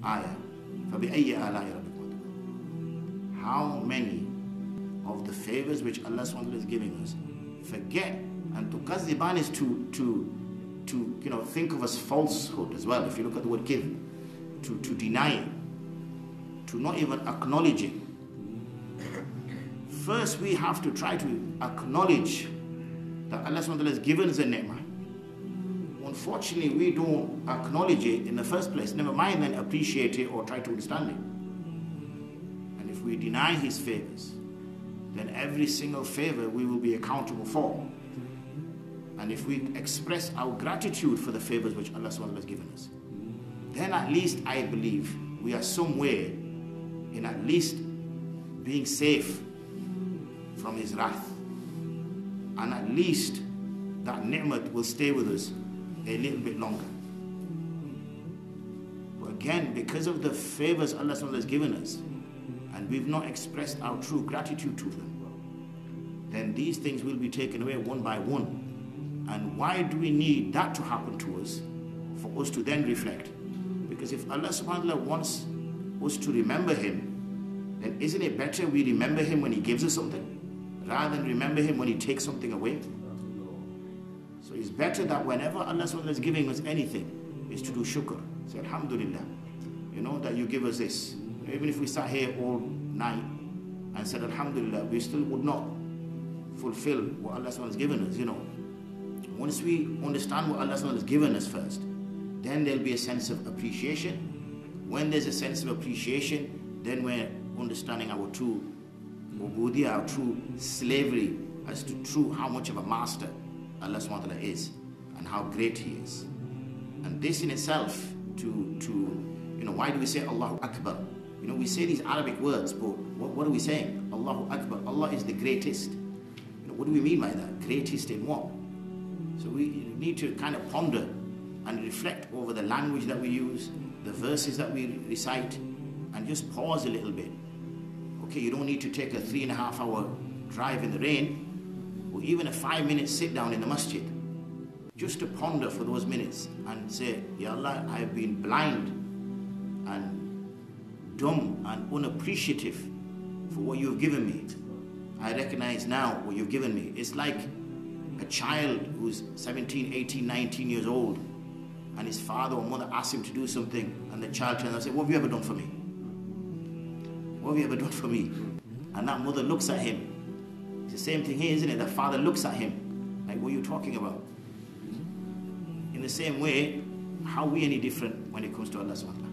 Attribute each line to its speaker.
Speaker 1: ayah. فَبِأَيِّ آلَاءِ رَبِّكُمَا. How many of the favors which Allah SWT is giving us forget, and to Qāḍī is to think of as falsehood as well. If you look at the word give, to deny it, to not even acknowledge it. First, we have to try to acknowledge that Allah SWT has given us a ni'mah. Unfortunately, we don't acknowledge it in the first place. Never mind then appreciate it or try to understand it. And if we deny His favors, then every single favor we will be accountable for. And if we express our gratitude for the favors which Allah SWT has given us, then at least I believe we are somewhere in at least being safe from His wrath. And at least that ni'mat will stay with us a little bit longer. But again, because of the favors Allah SWT has given us, and we've not expressed our true gratitude to them, then these things will be taken away one by one. And why do we need that to happen to us? For us to then reflect. Because if Allah SWT wants us to remember Him, then isn't it better we remember Him when He gives us something, rather than remember Him when He takes something away? So it's better that whenever Allah SWT is giving us anything, is to do shukr. Say, Alhamdulillah, that you give us this. Even if we sat here all night and said, Alhamdulillah, we still would not fulfill what Allah SWT has given us, Once we understand what Allah SWT has given us first, then there'll be a sense of appreciation. When there's a sense of appreciation, then we're understanding our true ubudiyah, our true slavery, as to how much of a master Allah SWT is and how great He is. And this in itself, why do we say Allahu Akbar? We say these Arabic words, but what are we saying? Allahu Akbar. Allah is the greatest. What do we mean by that? Greatest in what? So we need to kind of ponder and reflect over the language that we use, the verses that we recite, and just pause a little bit. Okay, you don't need to take a 3.5-hour drive in the rain, or even a 5-minute sit down in the masjid, just to ponder for those minutes and say, Ya Allah, I have been blind and dumb and unappreciative for what you have given me. I recognize now what you've given me. It's like a child who's 17, 18, 19 years old, and his father or mother asks him to do something, and the child turns and says, what have you ever done for me? What have you ever done for me? And that mother looks at him. It's the same thing here, isn't it? The father looks at him like, what are you talking about? In the same way, how are we any different when it comes to Allah SWT?